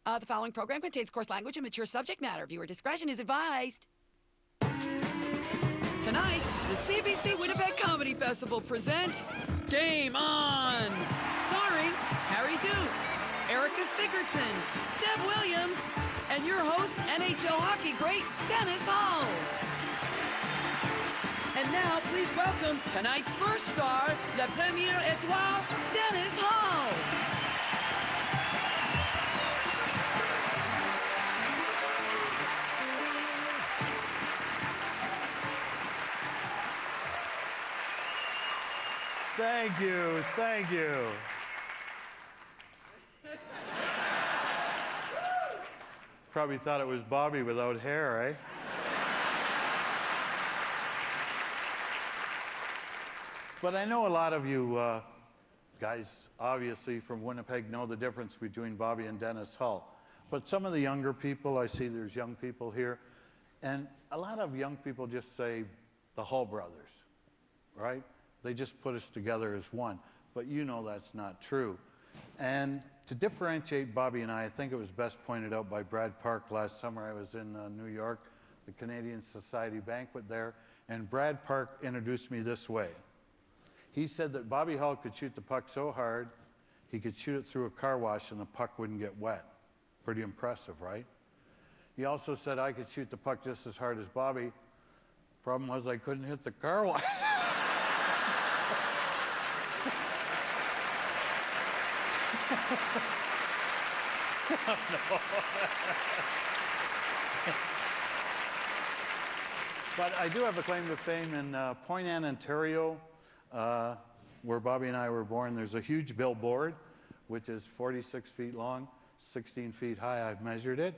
The following program contains coarse language and mature subject matter. Viewer discretion is advised. Tonight, the CBC Winnipeg Comedy Festival presents Game On! Starring Harry Duke, Erica Sigurdsson, Deb Williams, and your host, NHL hockey great Dennis Hull. And now, please welcome tonight's first star, La Première Étoile, Dennis Hull. Thank you, thank you. Probably thought it was Bobby without hair, eh? But I know a lot of you guys, obviously from Winnipeg, know the difference between Bobby and Dennis Hull. But some of the younger people, I see there's young people here, and a lot of young people just say the Hull brothers, right? They just put us together as one. But you know that's not true. And to differentiate Bobby and I think it was best pointed out by Brad Park last summer. I was in New York, the Canadian Society banquet there, and Brad Park introduced me this way. He said that Bobby Hull could shoot the puck so hard, he could shoot it through a car wash and the puck wouldn't get wet. Pretty impressive, right? He also said I could shoot the puck just as hard as Bobby. Problem was I couldn't hit the car wash. But I do have a claim to fame in Point Anne, Ontario, where Bobby and I were born. There's a huge billboard, which is 46 feet long, 16 feet high. I've measured it.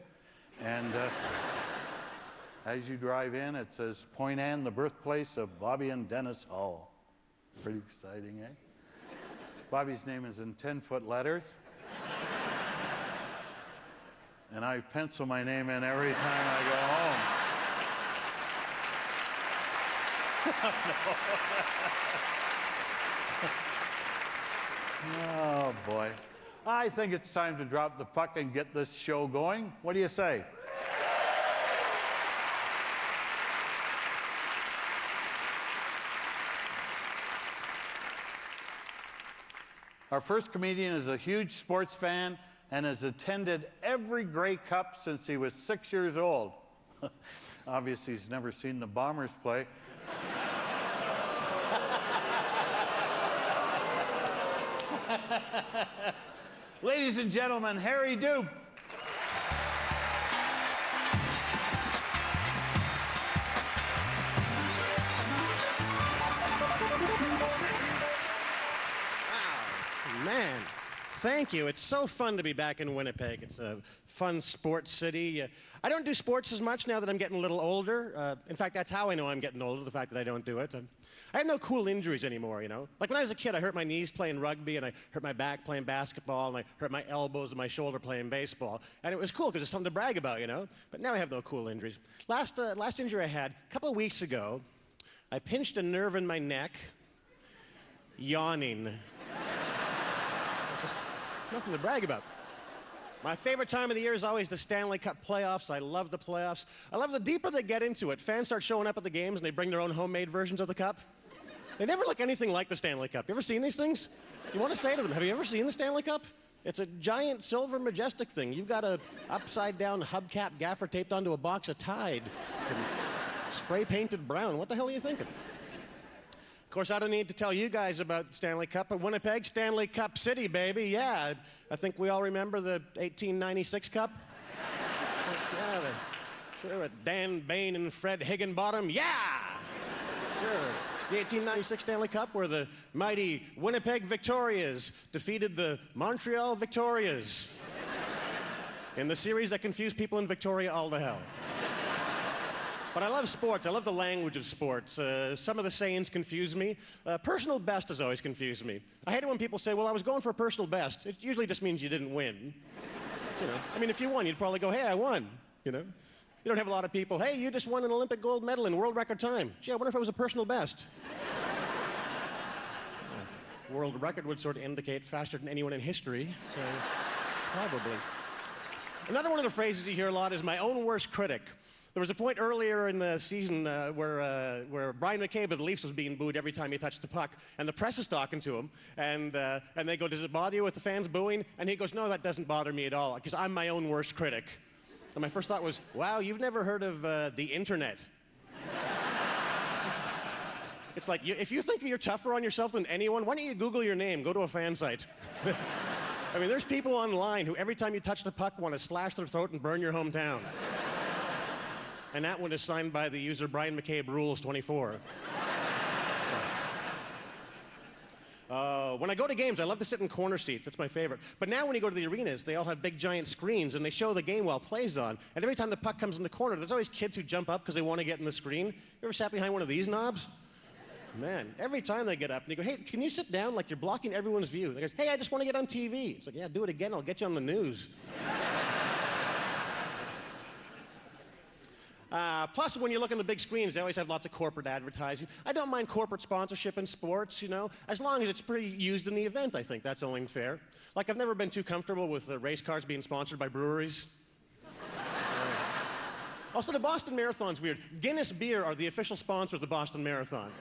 And as you drive in, it says, Point Anne, the birthplace of Bobby and Dennis Hull. Pretty exciting, eh? Bobby's name is in 10-foot letters. And I pencil my name in every time I go home. Oh, boy. I think it's time to drop the puck and get this show going. What do you say? Our first comedian is a huge sports fan and has attended every Grey Cup since he was 6 years old. Obviously, he's never seen the Bombers play. Ladies and gentlemen, Harry Duke. Man, thank you. It's so fun to be back in Winnipeg. It's a fun sports city. I don't do sports as much now that I'm getting a little older. In fact, that's how I know I'm getting older, the fact that I don't do it. I have no cool injuries anymore, you know? Like when I was a kid, I hurt my knees playing rugby, and I hurt my back playing basketball, and I hurt my elbows and my shoulder playing baseball. And it was cool because it's something to brag about, you know? But now I have no cool injuries. Last injury I had, a couple of weeks ago, I pinched a nerve in my neck, yawning. Nothing to brag about. My favorite time of the year is always the Stanley Cup playoffs. I love the playoffs. I love the deeper they get into it. Fans start showing up at the games and they bring their own homemade versions of the cup. They never look anything like the Stanley Cup. You ever seen these things? You want to say to them, have you ever seen the Stanley Cup? It's a giant silver majestic thing. You've got a upside down hubcap gaffer taped onto a box of Tide and spray painted brown. What the hell are you thinking? Of course, I don't need to tell you guys about the Stanley Cup, but Winnipeg, Stanley Cup City, baby. Yeah, I think we all remember the 1896 Cup. Yeah, sure, Dan Bain and Fred Higginbottom. Yeah! Sure. The 1896 Stanley Cup, where the mighty Winnipeg Victorias defeated the Montreal Victorias in the series that confused people in Victoria all to hell. But I love sports. I love the language of sports. Some of the sayings confuse me. Personal best has always confused me. I hate it when people say, well, I was going for a personal best. It usually just means you didn't win. You know, I mean, if you won, you'd probably go, hey, I won, you know? You don't have a lot of people, hey, you just won an Olympic gold medal in world record time. Gee, I wonder if it was a personal best. World record would sort of indicate faster than anyone in history, so probably. Another one of the phrases you hear a lot is my own worst critic. There was a point earlier in the season where Brian McCabe of the Leafs was being booed every time he touched the puck, and the press is talking to him, and they go, "Does it bother you with the fans booing?" And he goes, "No, that doesn't bother me at all, because I'm my own worst critic." And my first thought was, wow, you've never heard of the internet. It's like, if you think you're tougher on yourself than anyone, why don't you Google your name, go to a fan site. I mean, there's people online who every time you touch the puck want to slash their throat and burn your hometown. And that one is signed by the user Brian McCabe Rules 24. When I go to games, I love to sit in corner seats. That's my favorite. But now when you go to the arenas, they all have big giant screens, and they show the game while it plays on. And every time the puck comes in the corner, there's always kids who jump up because they want to get in the screen. You ever sat behind one of these knobs? Man, every time they get up, and you go, "Hey, can you sit down? Like, you're blocking everyone's view." They go, "Hey, I just want to get on TV." It's like, "Yeah, do it again. I'll get you on the news." Plus, when you look on the big screens, they always have lots of corporate advertising. I don't mind corporate sponsorship in sports, you know, as long as it's pretty used in the event, I think. That's only fair. Like, I've never been too comfortable with race cars being sponsored by breweries. Also, the Boston Marathon's weird. Guinness Beer are the official sponsor of the Boston Marathon.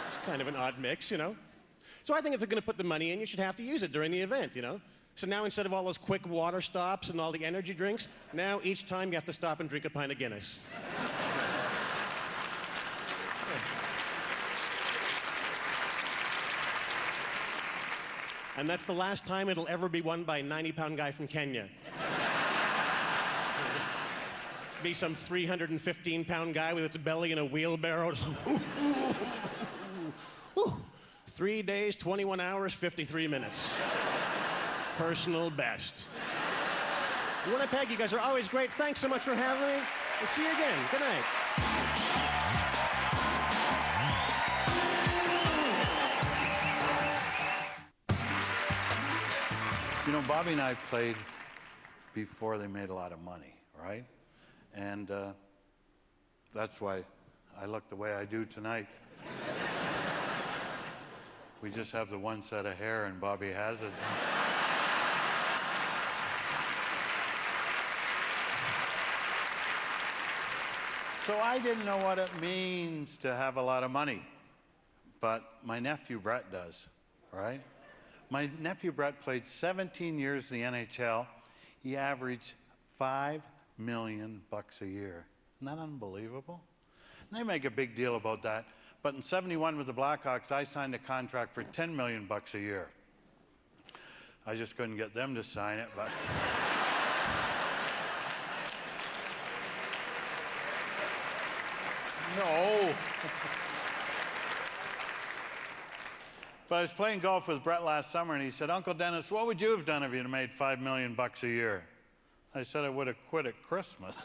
It's kind of an odd mix, you know. So I think if they're going to put the money in, you should have to use it during the event, you know. So now instead of all those quick water stops and all the energy drinks, now each time you have to stop and drink a pint of Guinness. And that's the last time it'll ever be won by a 90-pound guy from Kenya. Be some 315-pound guy with its belly in a wheelbarrow. 3 days, 21 hours, 53 minutes. Personal best. Winnipeg, you guys are always great. Thanks so much for having me. We'll see you again. Good night. You know, Bobby and I played before they made a lot of money, right? And that's why I look the way I do tonight. We just have the one set of hair, and Bobby has it. So I didn't know what it means to have a lot of money, but my nephew Brett does, right? My nephew Brett played 17 years in the NHL. He averaged $5 million a year. Isn't that unbelievable? And they make a big deal about that. But in '71 with the Blackhawks, I signed a contract for $10 million a year. I just couldn't get them to sign it, but... No. But I was playing golf with Brett last summer, and he said, "Uncle Dennis, what would you have done if you'd made $5 million a year?" I said, "I would have quit at Christmas."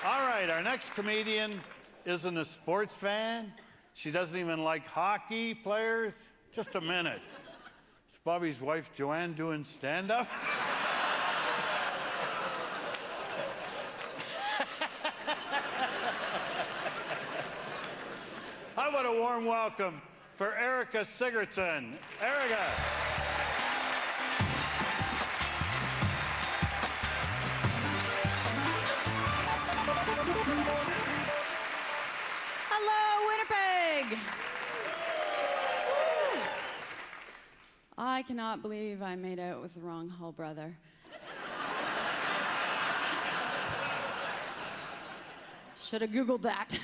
All right, our next comedian isn't a sports fan. She doesn't even like hockey players. Just a minute. Is Bobby's wife, Joanne, doing stand-up? How about a warm welcome for Erica Sigurdsson. Erica. Hello, Winnipeg. I cannot believe I made out with the wrong Hull brother. Should have Googled that.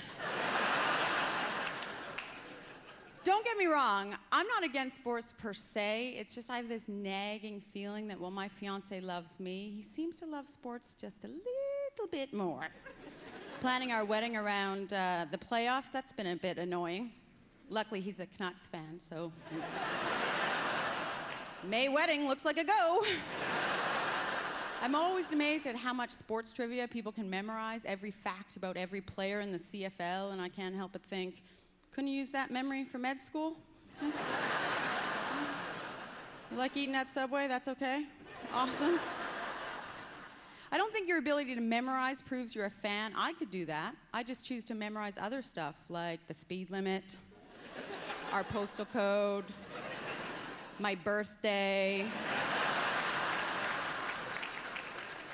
Don't get me wrong, I'm not against sports per se. It's just I have this nagging feeling that while my fiance loves me, he seems to love sports just a little bit more. Planning our wedding around the playoffs, that's been a bit annoying. Luckily, he's a Canucks fan, so... May wedding looks like a go. I'm always amazed at how much sports trivia people can memorize, every fact about every player in the CFL, and I can't help but think, couldn't you use that memory for med school? You like eating at Subway? That's okay? Awesome. I don't think your ability to memorize proves you're a fan. I could do that. I just choose to memorize other stuff, like the speed limit, our postal code, my birthday,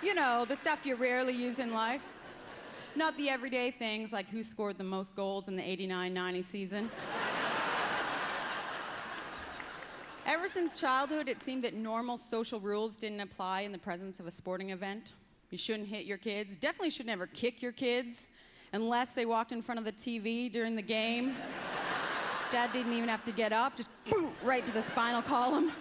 You know, the stuff you rarely use in life. Not the everyday things like who scored the most goals in the 89-90 season. Ever since childhood, it seemed that normal social rules didn't apply in the presence of a sporting event. You shouldn't hit your kids. Definitely should never kick your kids unless they walked in front of the TV during the game. Dad didn't even have to get up, just boom, right to the spinal column.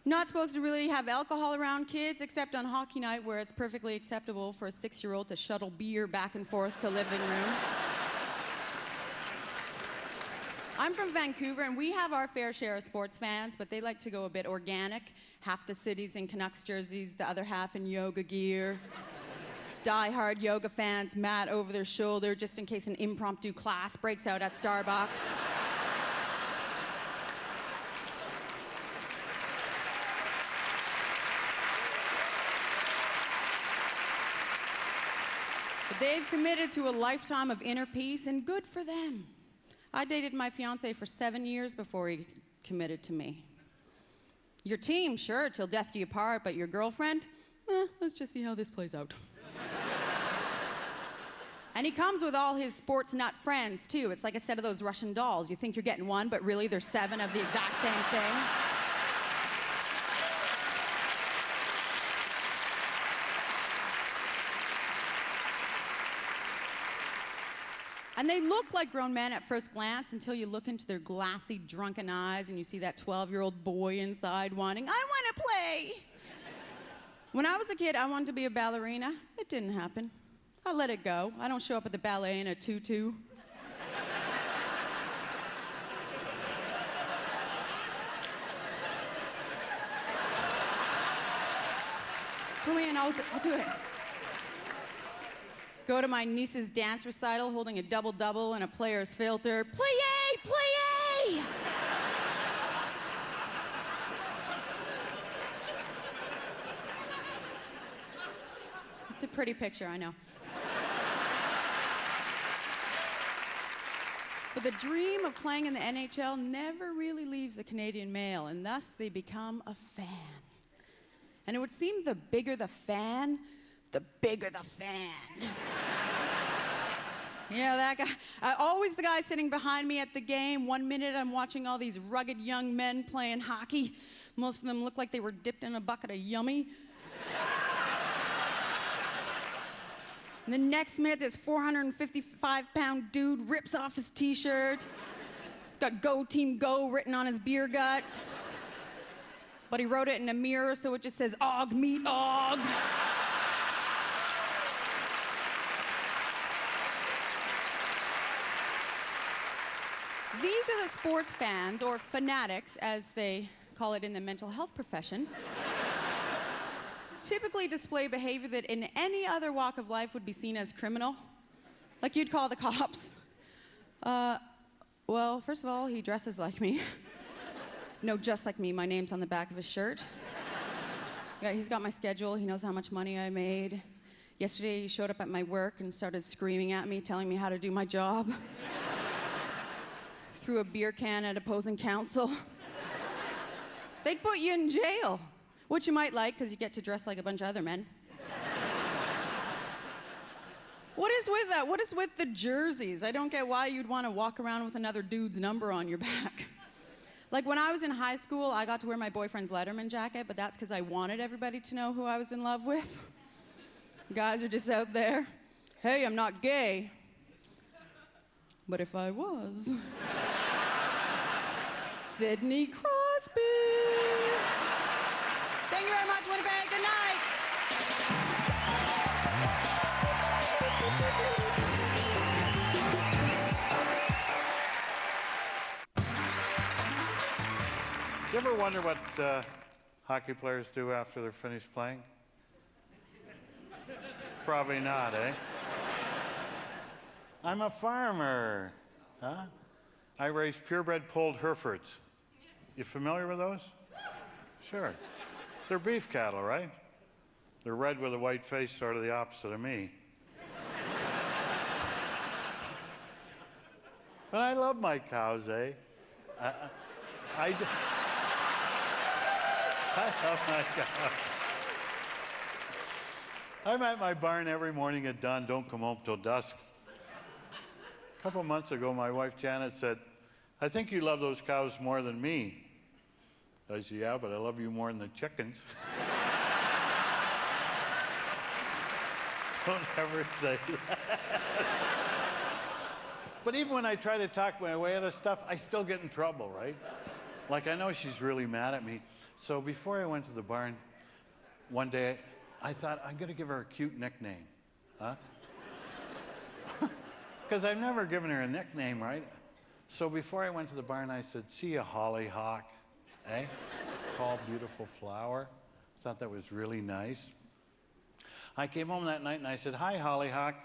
Not supposed to really have alcohol around kids, except on hockey night where it's perfectly acceptable for a 6-year-old to shuttle beer back and forth to living room. I'm from Vancouver, and we have our fair share of sports fans, but they like to go a bit organic. Half the city's in Canucks jerseys, the other half in yoga gear. Die-hard yoga fans, mat over their shoulder, just in case an impromptu class breaks out at Starbucks. But they've committed to a lifetime of inner peace, and good for them. I dated my fiancé for 7 years before he committed to me. Your team, sure, till death do you part, but your girlfriend? Let's just see how this plays out. And he comes with all his sports nut friends, too. It's like a set of those Russian dolls. You think you're getting one, but really there's 7 of the exact same thing. And they look like grown men at first glance until you look into their glassy, drunken eyes and you see that 12-year-old boy inside wanting, I want to play. When I was a kid, I wanted to be a ballerina. It didn't happen. I let it go. I don't show up at the ballet in a tutu. Come in, I'll do it. Go to my niece's dance recital holding a double-double and a player's filter. Play-A! Play-A! It's a pretty picture, I know. But the dream of playing in the NHL never really leaves a Canadian male, and thus they become a fan. And it would seem the bigger the fan, the bigger the fan. You know, that guy, always the guy sitting behind me at the game. 1 minute I'm watching all these rugged young men playing hockey. Most of them look like they were dipped in a bucket of yummy. And the next minute, this 455-pound dude rips off his t-shirt. He's got Go Team Go written on his beer gut. But he wrote it in a mirror, so it just says, Og, meet Og. These are the sports fans, or fanatics, as they call it in the mental health profession. Typically display behavior that in any other walk of life would be seen as criminal. Like you'd call the cops. Well, first of all, he dresses like me. No, just like me. My name's on the back of his shirt. Yeah, he's got my schedule. He knows how much money I made. Yesterday, he showed up at my work and started screaming at me, telling me how to do my job. Threw a beer can at opposing counsel. They'd put you in jail, which you might like because you get to dress like a bunch of other men. What is with that? What is with the jerseys? I don't get why you'd want to walk around with another dude's number on your back. Like when I was in high school, I got to wear my boyfriend's Letterman jacket, but that's because I wanted everybody to know who I was in love with. Guys are just out there. Hey, I'm not gay. But if I was... Sidney Crosby. Thank you very much, Winnipeg. Good night. Do you ever wonder what hockey players do after they're finished playing? Probably not, eh? I'm a farmer. Huh? I raise purebred polled Herefords. You familiar with those? Sure. They're beef cattle, right? They're red with a white face, sort of the opposite of me. But I love my cows, eh? I love my cows. I'm at my barn every morning at dawn, don't come home till dusk. A couple months ago, my wife Janet said, I think you love those cows more than me. I said, yeah, but I love you more than the chickens. Don't ever say that. But even when I try to talk my way out of stuff, I still get in trouble, right? Like, I know she's really mad at me. So before I went to the barn, one day, I thought, I'm going to give her a cute nickname. Huh? Because I've never given her a nickname, right? So before I went to the barn, I said, see ya, hollyhock. Eh? Tall, beautiful flower. Thought that was really nice. I came home that night and I said, hi, hollyhock.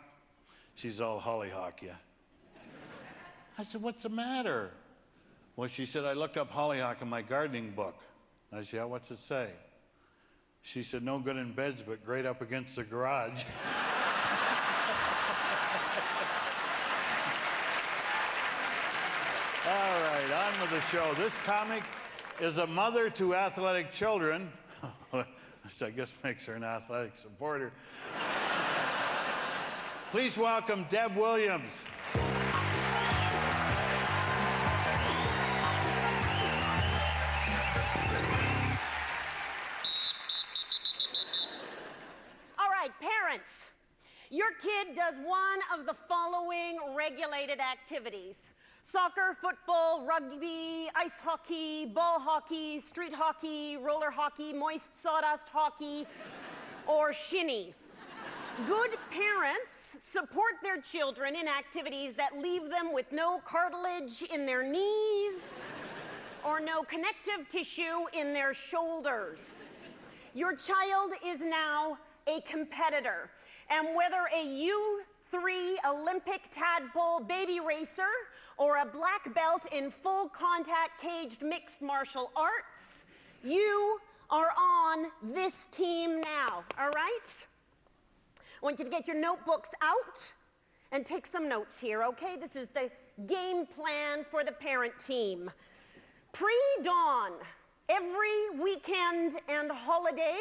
She's all hollyhock, yeah. I said, what's the matter? Well, she said, I looked up hollyhock in my gardening book. I said, yeah, what's it say? She said, no good in beds, but great up against the garage. All right, on with the show. This comic is a mother to athletic children, which I guess makes her an athletic supporter. Please welcome Deb Williams. Parents, your kid does one of the following regulated activities: soccer, football, rugby, ice hockey, ball hockey, street hockey, roller hockey, moist sawdust hockey, or shinny. Good parents support their children in activities that leave them with no cartilage in their knees or no connective tissue in their shoulders. Your child is now a competitor, and whether a U3 Olympic tadpole baby racer or a black belt in full contact caged mixed martial arts, you are on this team now, all right? I want you to get your notebooks out and take some notes here, okay? This is the game plan for the parent team. Pre-dawn, every weekend and holiday,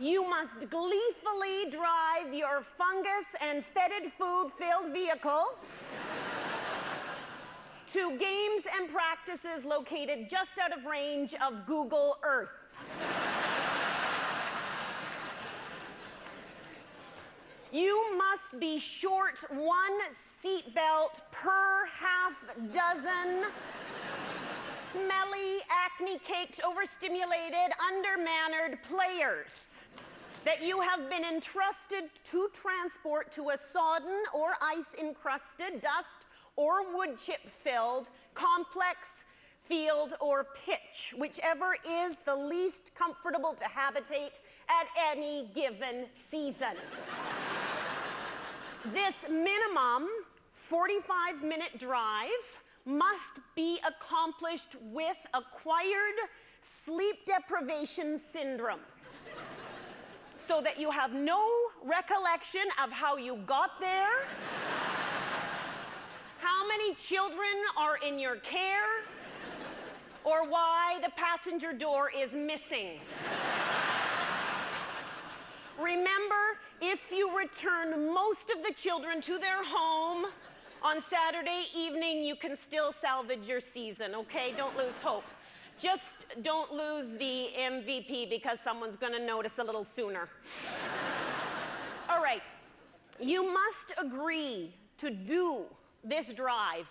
you must gleefully drive your fungus and fetid food-filled vehicle to games and practices located just out of range of Google Earth. You must be short one seatbelt per half dozen smelly, acne-caked, overstimulated, undermannered players that you have been entrusted to transport to a sodden or ice-encrusted, dust or wood chip-filled, complex field or pitch, whichever is the least comfortable to habitate at any given season. This minimum 45-minute drive must be accomplished with acquired sleep deprivation syndrome, so that you have no recollection of how you got there, how many children are in your care, or why the passenger door is missing. Remember, if you return most of the children to their home on Saturday evening, you can still salvage your season, okay? Don't lose hope. Just don't lose the MVP because someone's gonna notice a little sooner. All right, you must agree to do this drive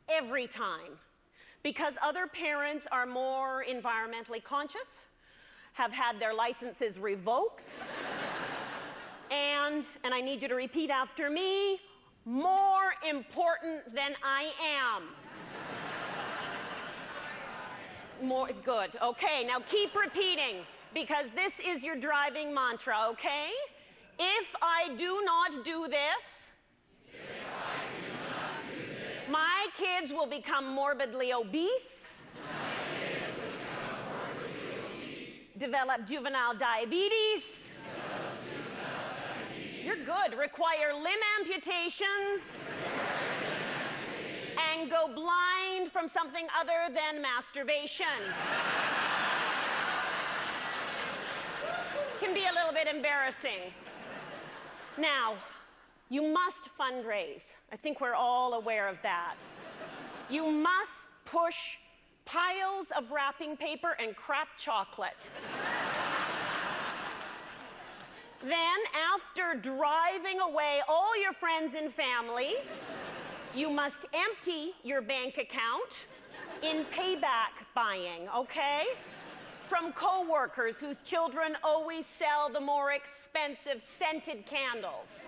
every time because other parents are more environmentally conscious, have had their licenses revoked, and I need you to repeat after me, more important than I am. More, good, okay, now keep repeating because this is your driving mantra, okay? If I do not do this, my kids will become morbidly obese, develop juvenile diabetes, you're good, require limb amputations, and go blind from something other than masturbation. can be a little bit embarrassing. Now, you must fundraise. I think we're all aware of that. You must push piles of wrapping paper and crap chocolate. Then, after driving away all your friends and family, you must empty your bank account in payback buying, okay? From coworkers whose children always sell the more expensive scented candles.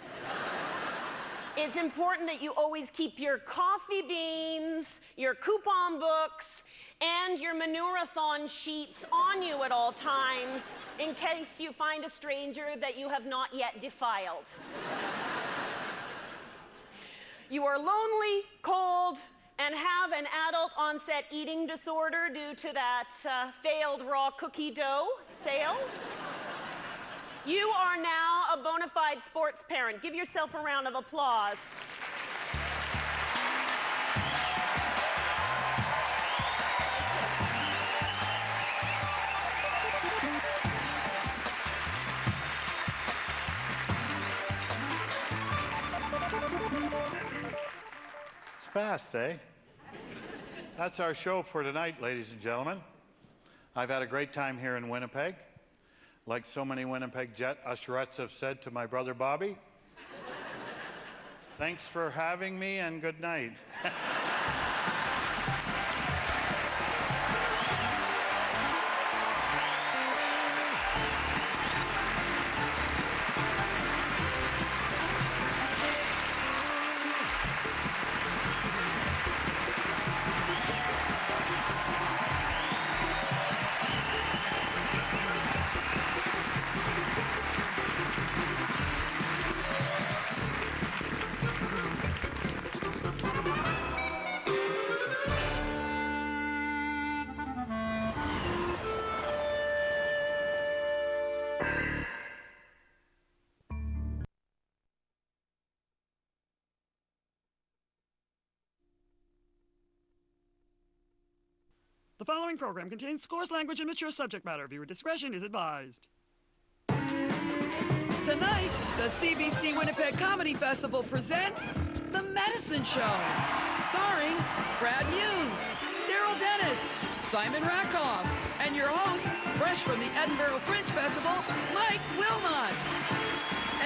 It's important that you always keep your coffee beans, your coupon books, and your manure-a-thon sheets on you at all times in case you find a stranger that you have not yet defiled. You are lonely, cold, and have an adult onset eating disorder due to that failed raw cookie dough sale. You are now a bona fide sports parent. Give yourself a round of applause. It's fast, eh? That's our show for tonight, ladies and gentlemen. I've had a great time here in Winnipeg. Like so many Winnipeg Jet usherettes have said to my brother Bobby, thanks for having me and good night. The following program contains coarse language and mature subject matter. Viewer discretion is advised. Tonight, the CBC Winnipeg Comedy Festival presents The Medicine Show, starring Brad Hughes, Daryl Dennis, Simon Rakoff, and your host, fresh from the Edinburgh Fringe Festival, Mike Wilmot.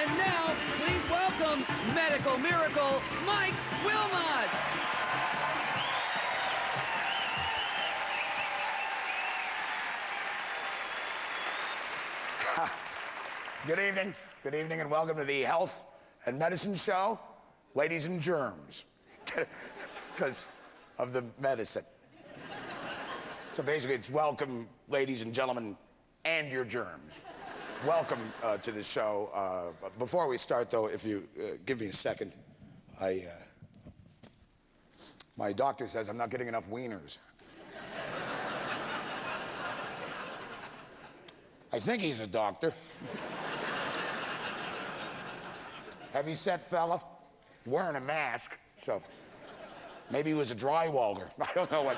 And now, please welcome Medical Miracle, Mike Wilmot. Good evening, and welcome to the Health and Medicine Show, Ladies and Germs, because of the medicine. So basically, it's welcome, ladies and gentlemen, and your germs. Welcome to the show. Before we start, though, if you give me a second, my doctor says I'm not getting enough wieners. I think he's a doctor. Heavy-set fella, wearing a mask, so maybe he was a drywaller. I don't know what.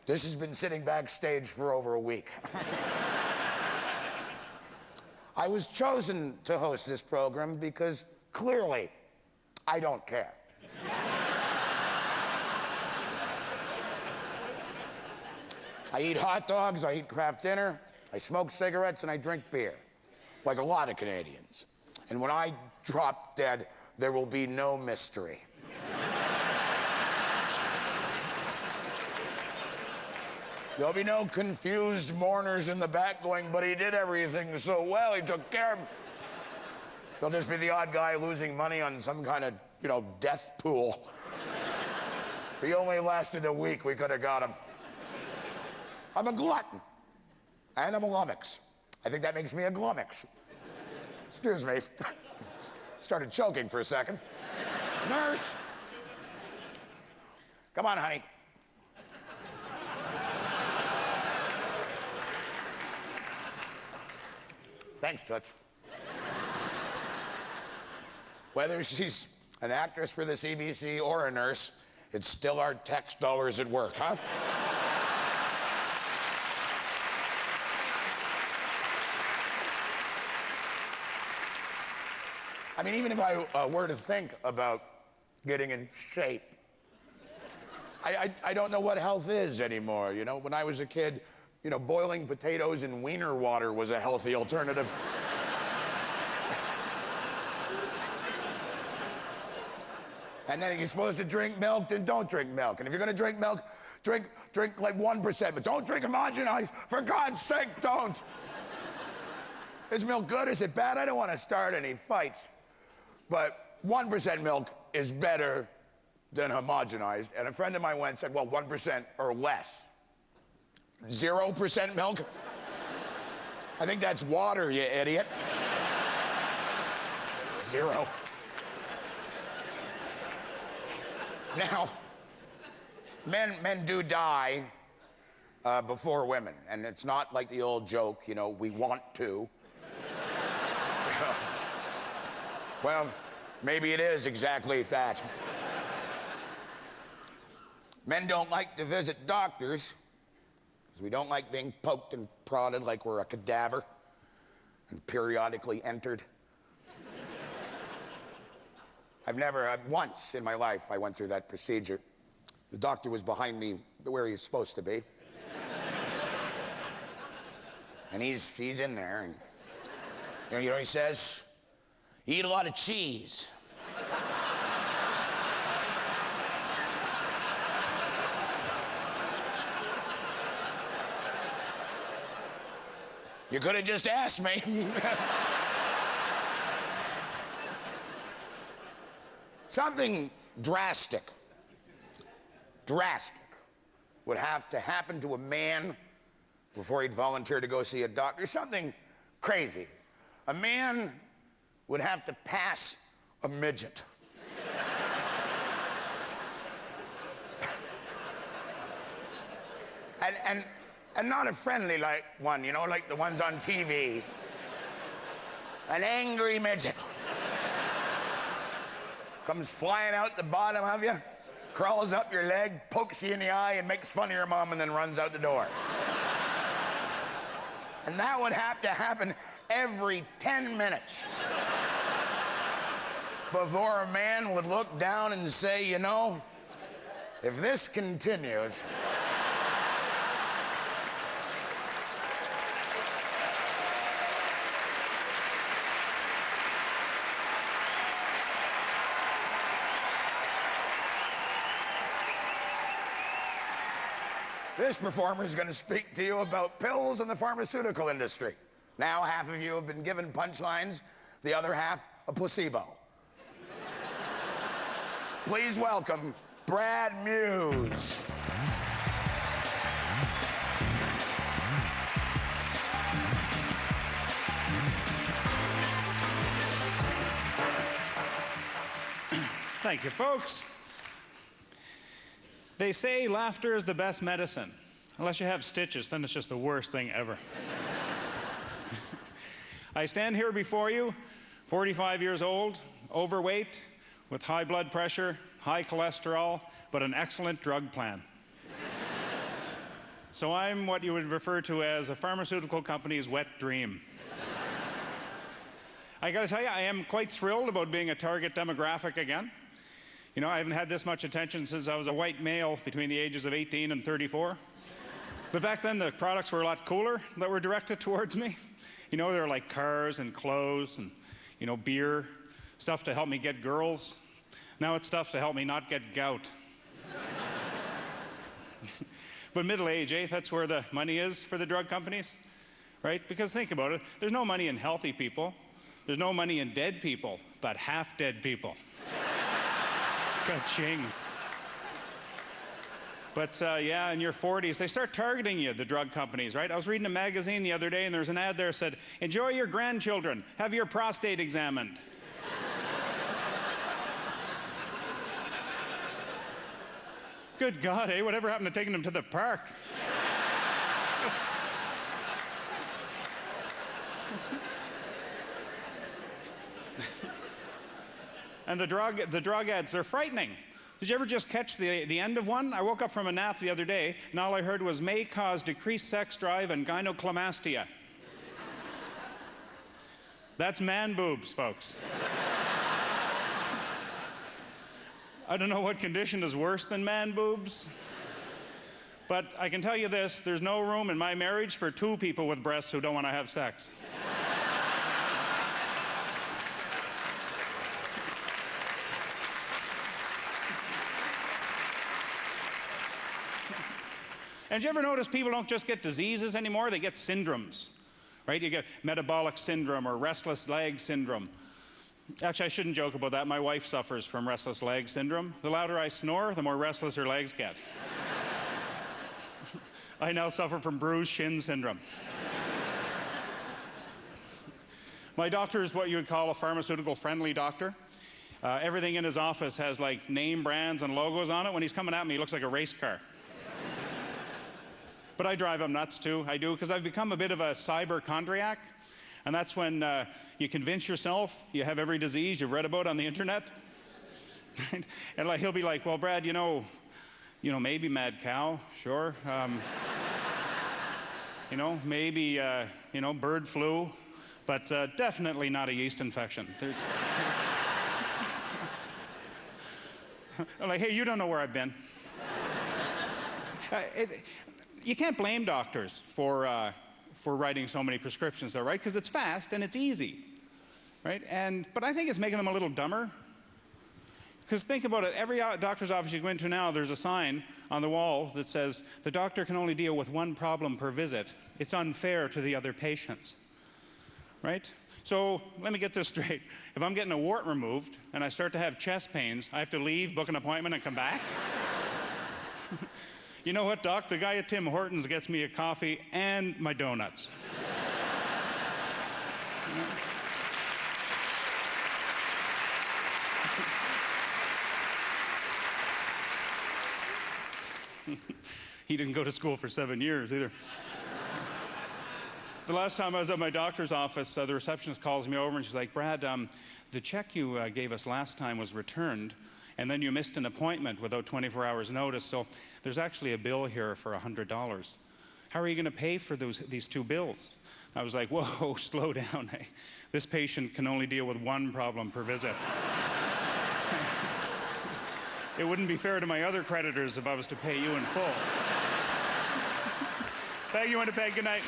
This has been sitting backstage for over a week. I was chosen to host this program because clearly I don't care. I eat hot dogs, I eat Kraft dinner, I smoke cigarettes, and I drink beer, like a lot of Canadians. And when I drop dead, there will be no mystery. There'll be no confused mourners in the back going, but he did everything so well, he took care of him. There'll just be the odd guy losing money on some kind of, death pool. If he only lasted a week, we could have got him. I'm a glutton, and I'm a lummox. I think that makes me a glummox. Excuse me. Started choking for a second. Nurse! Come on, honey. Thanks, Toots. Whether she's an actress for the CBC or a nurse, it's still our tax dollars at work, huh? I mean, even if I were to think about getting in shape, I don't know what health is anymore, you know? When I was a kid, you know, boiling potatoes in wiener water was a healthy alternative. And then you're supposed to drink milk, then don't drink milk. And if you're gonna drink milk, drink like 1%, but don't drink homogenized. For God's sake, don't. Is milk good? Is it bad? I don't want to start any fights. But 1% milk is better than homogenized. And a friend of mine went and said, well, 1% or less. 0% milk? I think that's water, you idiot. 0. Now, men do die before women, and it's not like the old joke, you know, we want to. Well, maybe it is exactly that. Men don't like to visit doctors because we don't like being poked and prodded like we're a cadaver and periodically entered. Once in my life, I went through that procedure. The doctor was behind me where he's supposed to be. And he's in there, and you know what he says? Eat a lot of cheese. You could have just asked me. Something drastic would have to happen to a man before he'd volunteer to go see a doctor. Something crazy. A man would have to pass a midget. and not a friendly like one, you know, like the ones on TV. An angry midget. Comes flying out the bottom of you, crawls up your leg, pokes you in the eye, and makes fun of your mom, and then runs out the door. And that would have to happen every 10 minutes before a man would look down and say, you know, if this continues, this performer is going to speak to you about pills in the pharmaceutical industry. Now, half of you have been given punchlines, the other half a placebo. Please welcome Brad Muse. Thank you, folks. They say laughter is the best medicine. Unless you have stitches, then it's just the worst thing ever. I stand here before you, 45 years old, overweight, with high blood pressure, high cholesterol, but an excellent drug plan. So I'm what you would refer to as a pharmaceutical company's wet dream. I gotta tell you, I am quite thrilled about being a target demographic again. You know, I haven't had this much attention since I was a white male between the ages of 18 and 34. But back then, the products were a lot cooler that were directed towards me. You know, they were like cars and clothes and, you know, beer, stuff to help me get girls. Now it's stuff to help me not get gout. But middle age, that's where the money is for the drug companies, right? Because think about it, there's no money in healthy people. There's no money in dead people, but half-dead people. Ka-ching. But yeah, in your 40s, they start targeting you, the drug companies, right? I was reading a magazine the other day, and there's an ad there that said, enjoy your grandchildren, have your prostate examined. Good God, eh? Whatever happened to taking them to the park? And the drug ads, they're frightening. Did you ever just catch the end of one? I woke up from a nap the other day, and all I heard was may cause decreased sex drive and gynecomastia. That's man boobs, folks. I don't know what condition is worse than man boobs, but I can tell you this, there's no room in my marriage for two people with breasts who don't want to have sex. And did you ever notice people don't just get diseases anymore, they get syndromes, right? You get metabolic syndrome or restless leg syndrome. Actually, I shouldn't joke about that. My wife suffers from restless leg syndrome. The louder I snore, the more restless her legs get. I now suffer from bruised shin syndrome. My doctor is what you would call a pharmaceutical-friendly doctor. Everything in his office has like name brands and logos on it. When he's coming at me, he looks like a race car. But I drive him nuts too, I do, because I've become a bit of a cyberchondriac. And that's when you convince yourself you have every disease you've read about on the internet. And like, he'll be like, well, Brad, you know, maybe mad cow, sure. Maybe, bird flu, but definitely not a yeast infection. There's... I'm like, hey, you don't know where I've been. You can't blame doctors for writing so many prescriptions, though, right? Because it's fast and it's easy, right? But I think it's making them a little dumber. Because think about it, every doctor's office you go into now, there's a sign on the wall that says, the doctor can only deal with one problem per visit. It's unfair to the other patients, right? So let me get this straight. If I'm getting a wart removed and I start to have chest pains, I have to leave, book an appointment, and come back? You know what, Doc? The guy at Tim Hortons gets me a coffee and my donuts. He didn't go to school for 7 years either. The last time I was at my doctor's office, the receptionist calls me over and she's like, Brad, the check you gave us last time was returned, and then you missed an appointment without 24 hours notice, so there's actually a bill here for $100. How are you going to pay for these two bills? I was like, whoa, slow down. This patient can only deal with one problem per visit. It wouldn't be fair to my other creditors if I was to pay you in full. Thank you, Winnipeg. Good night.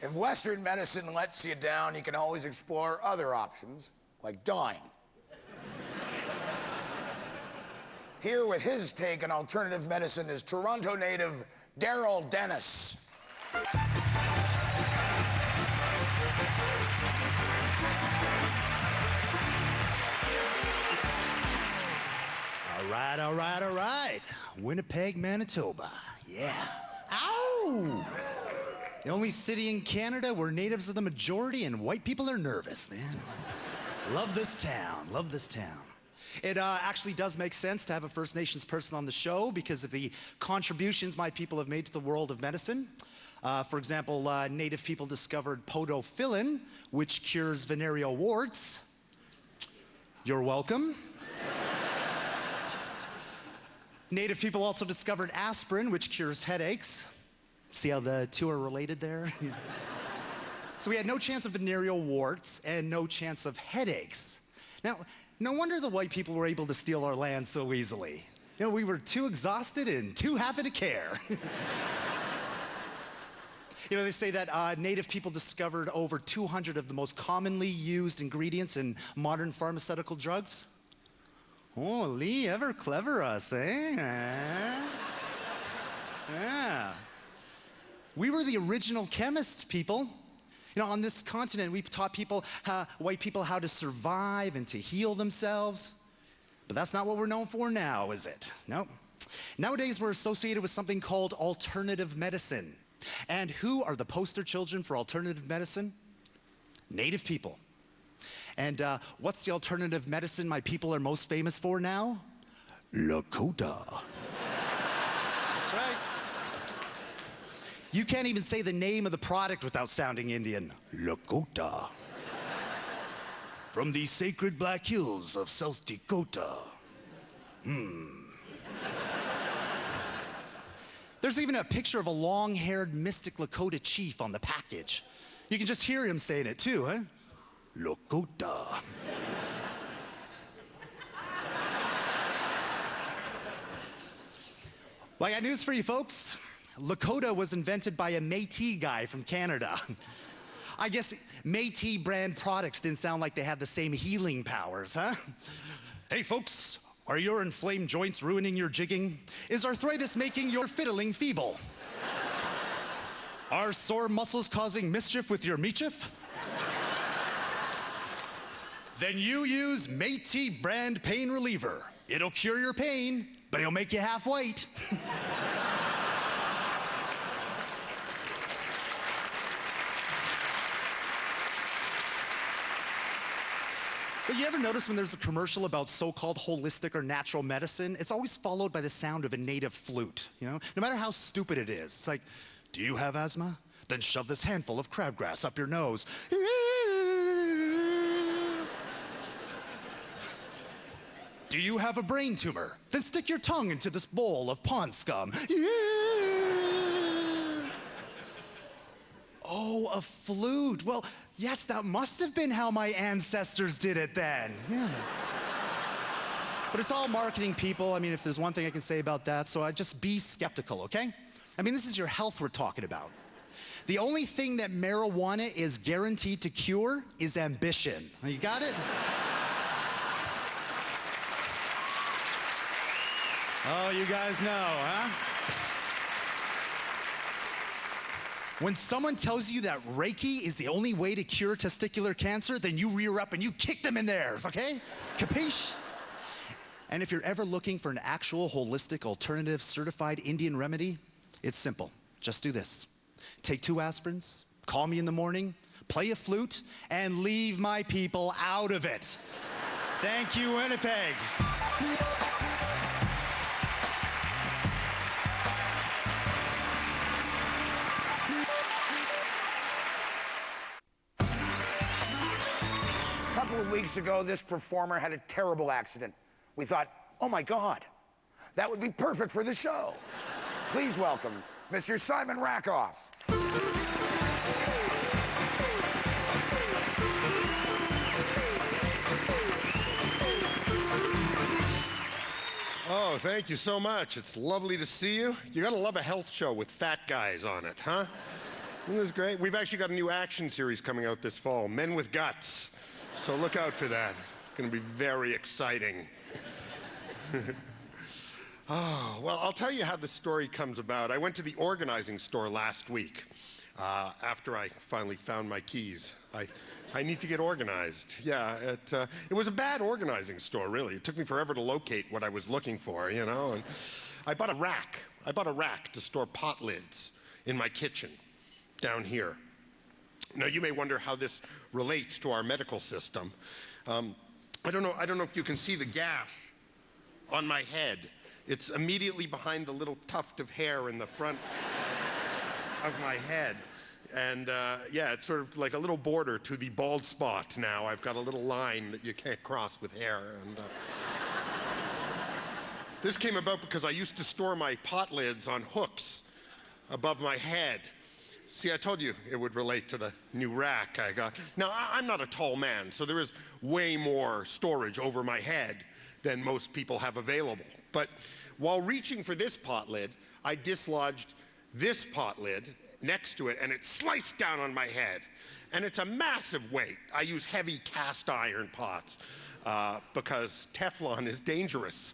If Western medicine lets you down, you can always explore other options, like dying. Here with his take on alternative medicine is Toronto native Daryl Dennis. All right. Winnipeg, Manitoba. Yeah. Ow! The only city in Canada where natives are the majority and white people are nervous, man. Love this town. It actually does make sense to have a First Nations person on the show because of the contributions my people have made to the world of medicine. For example, Native people discovered podophyllin, which cures venereal warts. You're welcome. Native people also discovered aspirin, which cures headaches. See how the two are related there? So we had no chance of venereal warts and no chance of headaches. Now, no wonder the white people were able to steal our land so easily. You know, we were too exhausted and too happy to care. You know, they say that Native people discovered over 200 of the most commonly used ingredients in modern pharmaceutical drugs. Oh, Lee, ever clever us, eh? Yeah. We were the original chemists, people. You know, on this continent, we taught white people how to survive and to heal themselves. But that's not what we're known for now, is it? No. Nowadays, we're associated with something called alternative medicine. And who are the poster children for alternative medicine? Native people. And what's the alternative medicine my people are most famous for now? Lakota. That's right. You can't even say the name of the product without sounding Indian. Lakota. From the sacred Black Hills of South Dakota. There's even a picture of a long-haired mystic Lakota chief on the package. You can just hear him saying it too, huh? Lakota. Well, I got news for you folks. Lakota was invented by a Métis guy from Canada. I guess Métis brand products didn't sound like they had the same healing powers, huh? Hey folks, are your inflamed joints ruining your jigging? Is arthritis making your fiddling feeble? Are sore muscles causing mischief with your meatchief? Then you use Métis brand pain reliever. It'll cure your pain, but it'll make you half white. But you ever notice when there's a commercial about so-called holistic or natural medicine, it's always followed by the sound of a native flute, you know? No matter how stupid it is. It's like, do you have asthma? Then shove this handful of crabgrass up your nose. Do you have a brain tumor? Then stick your tongue into this bowl of pond scum. Oh, a flute. Well, yes, that must have been how my ancestors did it then. Yeah. But it's all marketing, people. I mean, if there's one thing I can say about that, so just be skeptical, okay? I mean, this is your health we're talking about. The only thing that marijuana is guaranteed to cure is ambition. You got it? Oh, you guys know, huh? When someone tells you that Reiki is the only way to cure testicular cancer, then you rear up and you kick them in theirs, okay? Capiche? And if you're ever looking for an actual holistic alternative certified Indian remedy, it's simple. Just do this. Take 2 aspirins, call me in the morning, play a flute, and leave my people out of it. Thank you, Winnipeg. A couple of weeks ago, this performer had a terrible accident. We thought, oh my God, that would be perfect for the show. Please welcome Mr. Simon Rakoff. Oh, thank you so much. It's lovely to see you. You gotta love a health show with fat guys on it, huh? Isn't this great? We've actually got a new action series coming out this fall, Men with Guts. So look out for that. It's gonna be very exciting. Oh, well, I'll tell you how the story comes about. I went to the organizing store last week after I finally found my keys. I need to get organized. Yeah, it was a bad organizing store, really. It took me forever to locate what I was looking for, you know. And I bought a rack. I bought a rack to store pot lids in my kitchen down here. Now, you may wonder how this relates to our medical system. I don't know if you can see the gash on my head. It's immediately behind the little tuft of hair in the front of my head. And yeah, it's sort of like a little border to the bald spot now. I've got a little line that you can't cross with hair. And this came about because I used to store my pot lids on hooks above my head. See, I told you it would relate to the new rack I got. Now, I'm not a tall man, so there is way more storage over my head than most people have available. But while reaching for this pot lid, I dislodged this pot lid next to it, and it sliced down on my head. And it's a massive weight. I use heavy cast iron pots because Teflon is dangerous.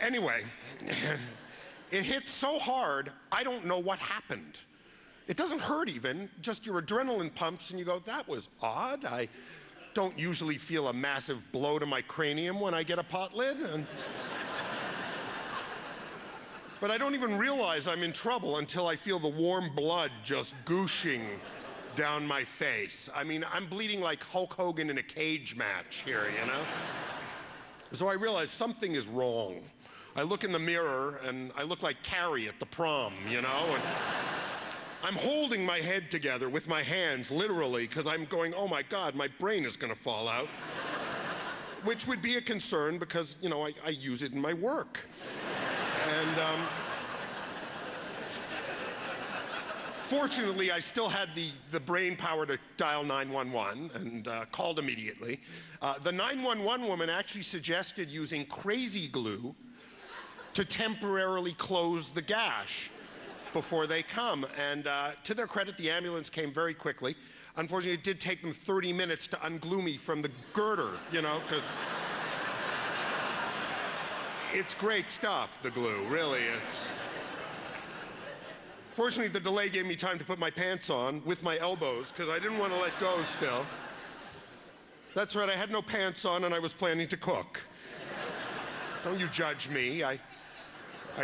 Anyway, it hit so hard, I don't know what happened. It doesn't hurt even, just your adrenaline pumps and you go, that was odd. I don't usually feel a massive blow to my cranium when I get a pot lid. And But I don't even realize I'm in trouble until I feel the warm blood just gooshing down my face. I mean, I'm bleeding like Hulk Hogan in a cage match here, you know? So I realize something is wrong. I look in the mirror and I look like Carrie at the prom, you know? And I'm holding my head together with my hands, literally, because I'm going, oh my God, my brain is gonna fall out. Which would be a concern because, you know, I use it in my work. And fortunately, I still had the brain power to dial 911 and called immediately. The 911 woman actually suggested using crazy glue to temporarily close the gash before they come. And to their credit, the ambulance came very quickly. Unfortunately, it did take them 30 minutes to unglue me from the girder, you know, because it's great stuff, the glue, really. Fortunately, the delay gave me time to put my pants on with my elbows, because I didn't want to let go still. That's right, I had no pants on and I was planning to cook. Don't you judge me. I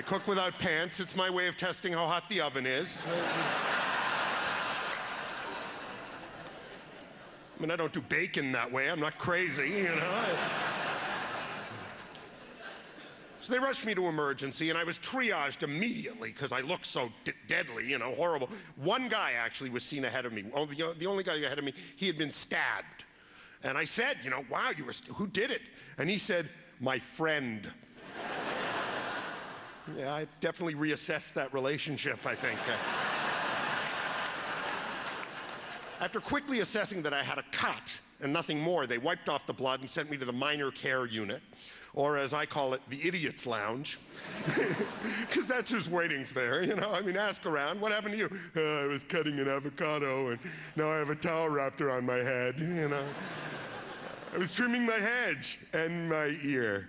cook without pants. It's my way of testing how hot the oven is. I mean, I don't do bacon that way. I'm not crazy, you know? So they rushed me to emergency, and I was triaged immediately because I looked so deadly, you know, horrible. One guy actually was seen ahead of me. The only guy ahead of me, he had been stabbed. And I said, you know, wow, who did it? And he said, my friend. Yeah, I definitely reassessed that relationship, I think. After quickly assessing that I had a cut and nothing more, they wiped off the blood and sent me to the minor care unit, or as I call it, the idiot's lounge. Because that's who's waiting there, you know? I mean, ask around, what happened to you? I was cutting an avocado and now I have a towel wrapped around my head, you know? I was trimming my hedge and my ear.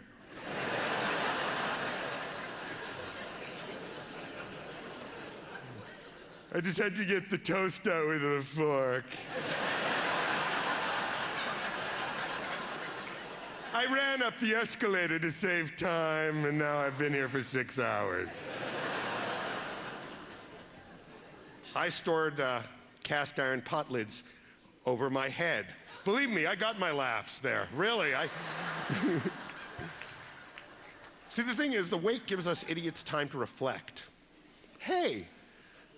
I just had to get the toast out with a fork. I ran up the escalator to save time, and now I've been here for 6 hours. I stored cast iron pot lids over my head. Believe me, I got my laughs there. Really, See, the thing is, the wake gives us idiots time to reflect. Hey,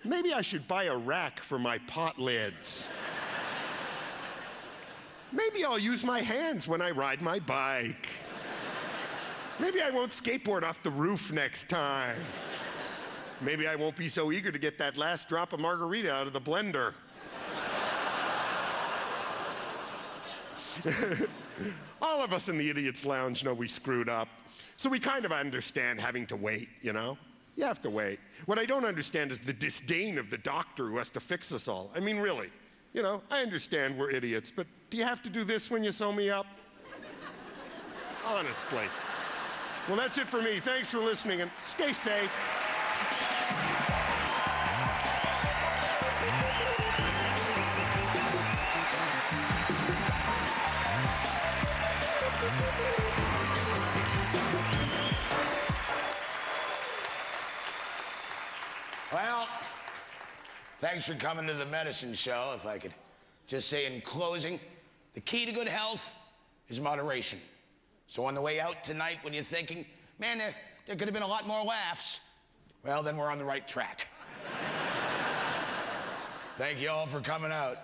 maybe I should buy a rack for my pot lids. Maybe I'll use my hands when I ride my bike. Maybe I won't skateboard off the roof next time. Maybe I won't be so eager to get that last drop of margarita out of the blender. All of us in the Idiot's Lounge know we screwed up, so we kind of understand having to wait, you know? You have to wait. What I don't understand is the disdain of the doctor who has to fix us all. I mean, really. You know, I understand we're idiots, but do you have to do this when you sew me up? Honestly. Well, that's it for me. Thanks for listening, and stay safe. Well, thanks for coming to the medicine show. If I could just say in closing, the key to good health is moderation. So on the way out tonight, when you're thinking, man, there could have been a lot more laughs, well, then we're on the right track. Thank you all for coming out.